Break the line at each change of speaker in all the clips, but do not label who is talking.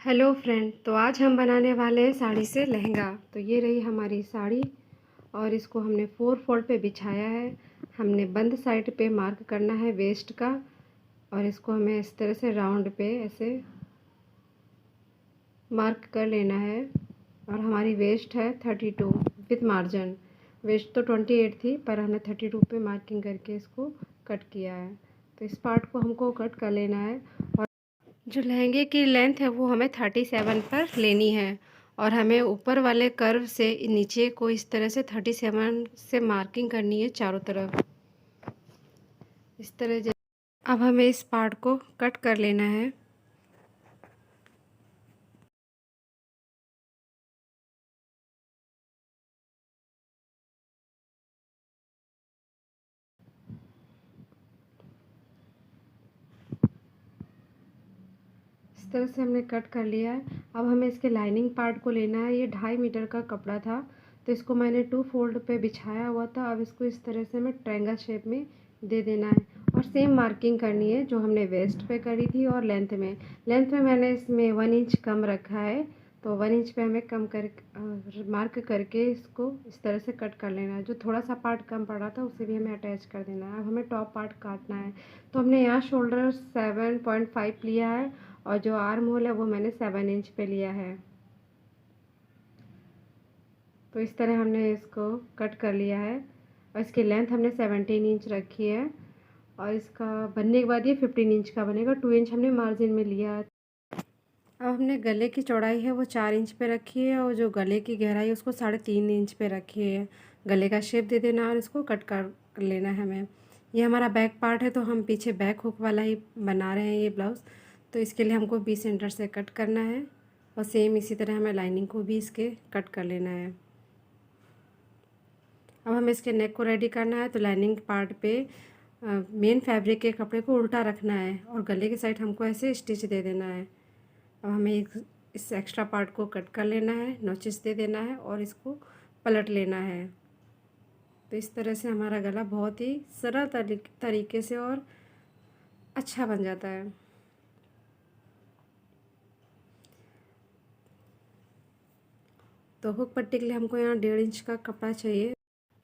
Hello friend, तो आज हम बनाने वाले हैं साड़ी से लहंगा। तो ये रही हमारी साड़ी और इसको हमने 4 फोल्ड पे बिछाया है। हमने बंद साइड पे मार्क करना है वेस्ट का और इसको हमें इस तरह से राउंड पे ऐसे मार्क कर लेना है। और हमारी वेस्ट है 32 विथ मार्जिन। वेस्ट तो 28 थी पर हमने 32 पे मार्किंग करके इसको कट किया है। तो इस पार्ट को हमको कट कर लेना है। और जो लहंगे की लेंथ है वो हमें 37 पर लेनी है और हमें ऊपर वाले कर्व से नीचे को इस तरह से 37 से मार्किंग करनी है चारों तरफ इस तरह अब हमें इस पार्ट को कट कर लेना है। इस तरह से हमने कट कर लिया है। अब हमें इसके लाइनिंग पार्ट को लेना है। ये 2.5 मीटर का कपड़ा था तो इसको मैंने 2 फोल्ड पे बिछाया हुआ था। अब इसको इस तरह से हमें ट्रायंगल शेप में दे देना है और सेम मार्किंग करनी है जो हमने वेस्ट पे करी थी। और लेंथ में मैंने इसमें 1 इंच कम रखा है तो 1 इंच पे हमें कम कर मार्क करके इसको इस तरह से कट कर लेना है। जो थोड़ा सा पार्ट कम पड़ा था उसे भी हमें अटैच कर देना है। अब हमें टॉप पार्ट काटना है तो हमने यहाँ शोल्डर 7.5 लिया है और जो आर्म होल है वो मैंने 7 इंच पे लिया है। तो इस तरह हमने इसको कट कर लिया है और इसकी लेंथ हमने 17 इंच रखी है और इसका बनने के बाद ये 15 इंच का बनेगा। 2 इंच हमने मार्जिन में लिया है। अब हमने गले की चौड़ाई है वो 4 इंच पे रखी है और जो गले की गहराई है उसको 3.5 इंच पे रखी है। गले का शेप दे देना और इसको कट कर लेना है हमें। ये हमारा बैक पार्ट है तो हम पीछे बैक हुक वाला ही बना रहे हैं ये ब्लाउज़। तो इसके लिए हमको बी सेंटर से कट करना है और सेम इसी तरह हमें लाइनिंग को भी इसके कट कर लेना है। अब हमें इसके नेक को रेडी करना है तो लाइनिंग पार्ट पे मेन फैब्रिक के कपड़े को उल्टा रखना है और गले की साइड हमको ऐसे स्टिच दे देना है। अब हमें इस एक्स्ट्रा पार्ट को कट कर लेना है, नोचिस दे देना है और इसको पलट लेना है। तो इस तरह से हमारा गला बहुत ही सरल तरीके से और अच्छा बन जाता है। तो हुक पट्टी के लिए हमको यहाँ 1.5 इंच का कपड़ा चाहिए।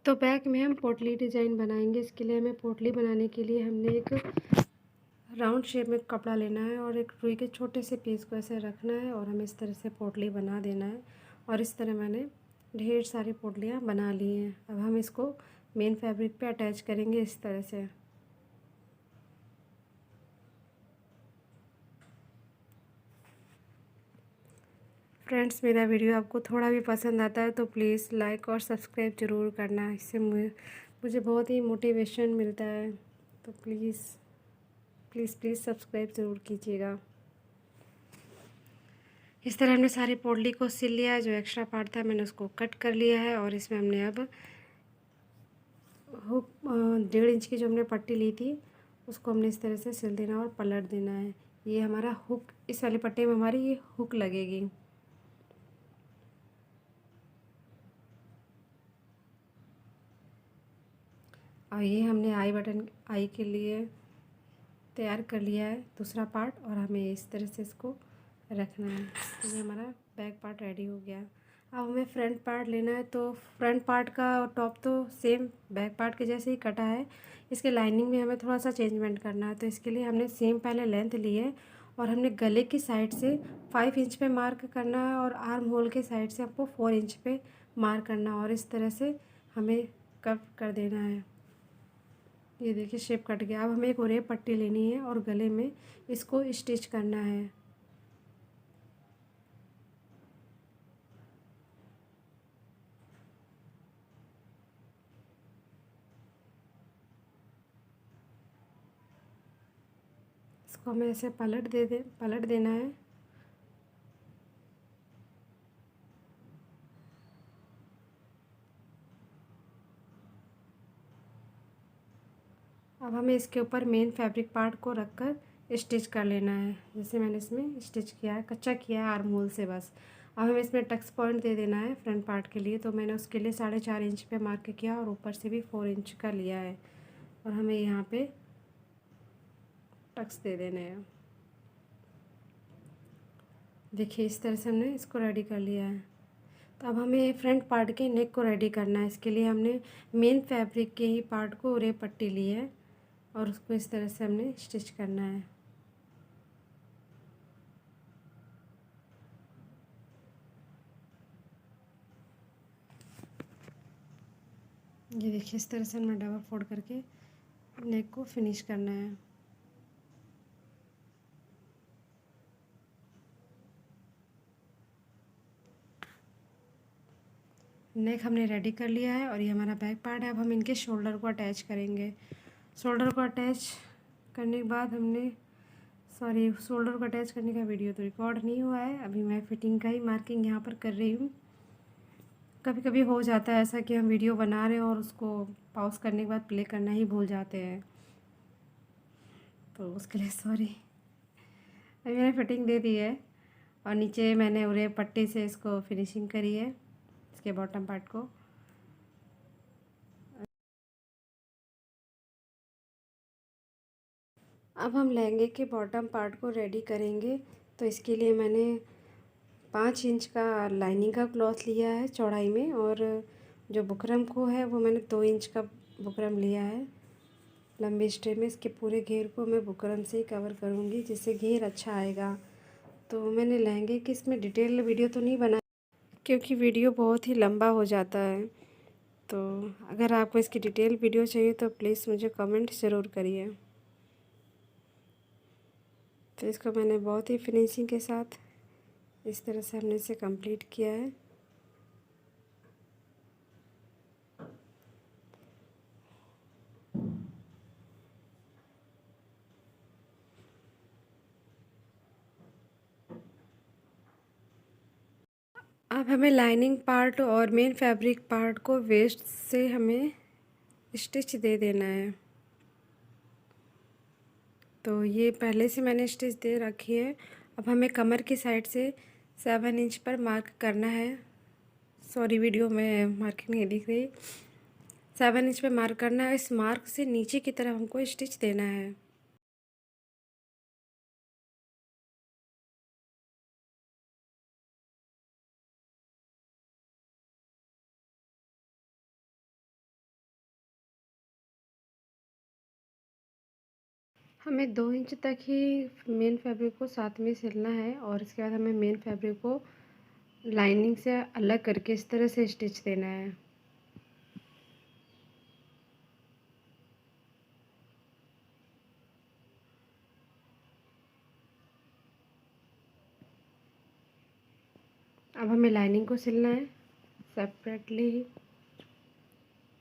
तो बैक में हम पोटली डिज़ाइन बनाएंगे। इसके लिए हमें पोटली बनाने के लिए हमने एक राउंड शेप में कपड़ा लेना है और एक रुई के छोटे से पीस को ऐसे रखना है और हमें इस तरह से पोटली बना देना है। और इस तरह मैंने ढेर सारी पोटलियाँ बना ली हैं। अब हम इसको मेन फैब्रिक पे अटैच करेंगे इस तरह से। फ्रेंड्स, मेरा वीडियो आपको थोड़ा भी पसंद आता है तो प्लीज़ लाइक और सब्सक्राइब ज़रूर करना। इससे मुझे बहुत ही मोटिवेशन मिलता है। तो प्लीज़ प्लीज़ प्लीज़ सब्सक्राइब ज़रूर कीजिएगा। इस तरह हमने सारी पोटली को सिल लिया है। जो एक्स्ट्रा पार्ट था मैंने उसको कट कर लिया है और इसमें हमने अब हुक 1.5 इंच की जो हमने पट्टी ली थी उसको हमने इस तरह से सिल देना और पलट देना है। ये हमारा हुक, इस वाली पट्टी में हमारी ये हुक लगेगी। और ये हमने आई के लिए तैयार कर लिया है दूसरा पार्ट और हमें इस तरह से इसको रखना है। तो ये हमारा बैक पार्ट रेडी हो गया। अब हमें फ्रंट पार्ट लेना है तो फ्रंट पार्ट का टॉप तो सेम बैक पार्ट के जैसे ही कटा है। इसके लाइनिंग में हमें थोड़ा सा चेंजमेंट करना है तो इसके लिए हमने सेम पहले लेंथ ली है और हमने गले की साइड से 5 इंच पे मार्क करना है और आर्म होल के साइड से हमको 4 इंच पे मार्क करना है और इस तरह से हमें कट कर देना है। ये देखिए शेप कट गया। अब हमें एक और पट्टी लेनी है और गले में इसको स्टिच करना है। इसको हमें ऐसे पलट देना है। अब हमें इसके ऊपर मेन फैब्रिक पार्ट को रखकर स्टिच कर लेना है। जैसे मैंने इसमें स्टिच किया है, कच्चा किया है आर्म होल से बस। अब हमें इसमें टक्स पॉइंट दे देना है फ्रंट पार्ट के लिए। तो मैंने उसके लिए 4.5 इंच पे मार्क किया और ऊपर से भी 4 इंच का लिया है और हमें यहाँ पे टक्स दे देने हैं। देखिए इस तरह से हमने इसको रेडी कर लिया है। तो अब हमें फ्रंट पार्ट के नेक को रेडी करना है। इसके लिए हमने मेन फैब्रिक के ही पार्ट को रे पट्टी ली है और उसको इस तरह से हमने स्टिच करना है। ये देखिए इस तरह से हमें डबल फोल्ड करके नेक को फिनिश करना है। नेक हमने रेडी कर लिया है और ये हमारा बैक पार्ट है। अब हम इनके शोल्डर को अटैच करेंगे। शोल्डर को अटैच करने के बाद हमने शोल्डर को अटैच करने का वीडियो तो रिकॉर्ड नहीं हुआ है। अभी मैं फिटिंग का ही मार्किंग यहाँ पर कर रही हूँ। कभी कभी हो जाता है ऐसा कि हम वीडियो बना रहे हैं और उसको पॉज करने के बाद प्ले करना ही भूल जाते हैं, तो उसके लिए सॉरी। अभी मैंने फिटिंग दे दी है और नीचे मैंने उरे पट्टी से इसको फिनिशिंग करी है, इसके बॉटम पार्ट को। अब हम लहंगे के बॉटम पार्ट को रेडी करेंगे। तो इसके लिए मैंने 5 इंच का लाइनिंग का क्लॉथ लिया है चौड़ाई में, और जो बुकरम को है वो मैंने 2 इंच का बुकरम लिया है लंबी स्ट्रेप में। इसके पूरे घेर को मैं बुकरम से ही कवर करूँगी जिससे घेर अच्छा आएगा। तो मैंने लहंगे की इसमें डिटेल वीडियो तो नहीं बनाई क्योंकि वीडियो बहुत ही लंबा हो जाता है। तो अगर आपको इसकी डिटेल वीडियो चाहिए तो प्लीज़ मुझे कमेंट ज़रूर करिए। तो इसको मैंने बहुत ही फिनिशिंग के साथ इस तरह से हमने इसे कंप्लीट किया है। अब हमें लाइनिंग पार्ट और मेन फैब्रिक पार्ट को वेस्ट से हमें स्टिच दे देना है। तो ये पहले से मैंने स्टिच दे रखी है। अब हमें कमर की साइड से 7 इंच पर मार्क करना है। सॉरी वीडियो में मार्किंग नहीं दिख रही। 7 इंच पे मार्क करना है। इस मार्क से नीचे की तरफ हमको स्टिच देना है। हमें 2 इंच तक ही मेन फैब्रिक को साथ में सिलना है और इसके बाद हमें मेन फैब्रिक को लाइनिंग से अलग करके इस तरह से स्टिच देना है। अब हमें लाइनिंग को सिलना है सेपरेटली।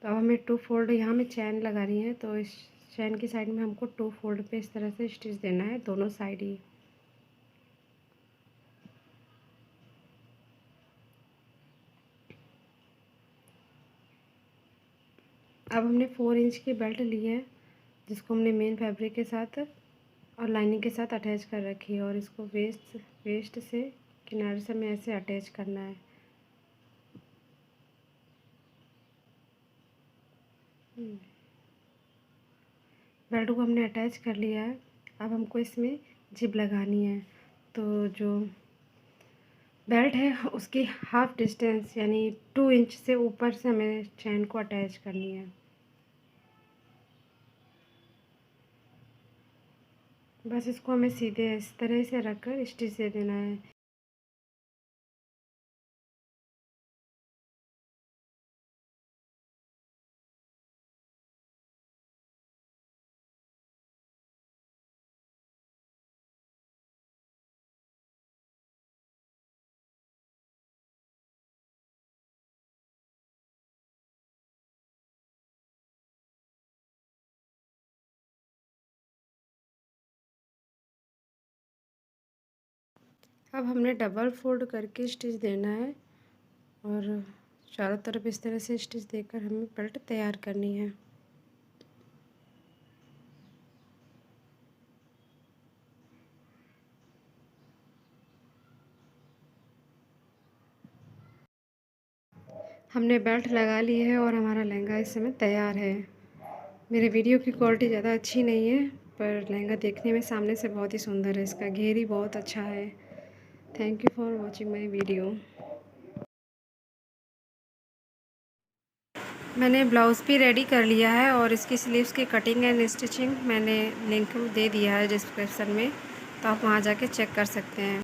तो अब हमें 2 फोल्ड, यहाँ में चैन लगा रही है तो इस चैन की साइड में हमको 2 फोल्ड पे इस तरह से स्टिच देना है दोनों साइड ही। अब हमने 4 इंच की बेल्ट ली है जिसको हमने मेन फैब्रिक के साथ और लाइनिंग के साथ अटैच कर रखी है और इसको वेस्ट से किनारे से हमें ऐसे अटैच करना है। बेल्ट को हमने अटैच कर लिया है। अब हमको इसमें जिप लगानी है। तो जो बेल्ट है उसकी हाफ डिस्टेंस यानी 2 इंच से ऊपर से हमें चैन को अटैच करनी है। बस इसको हमें सीधे इस तरह से रखकर स्टिच दे देना है। अब हमने डबल फोल्ड करके स्टिच देना है और चारों तरफ इस तरह से स्टिच देकर हमें बेल्ट तैयार करनी है। हमने बेल्ट लगा ली है और हमारा लहंगा इस समय तैयार है। मेरे वीडियो की क्वालिटी ज़्यादा अच्छी नहीं है पर लहंगा देखने में सामने से बहुत ही सुंदर है। इसका घेर ही बहुत अच्छा है। Thank you for watching my video. मैंने ब्लाउज़ भी रेडी कर लिया है और इसकी स्लीव्स की कटिंग एंड स्टिचिंग मैंने लिंक दे दिया है डिस्क्रिप्शन में, तो आप वहाँ जाके चेक कर सकते हैं।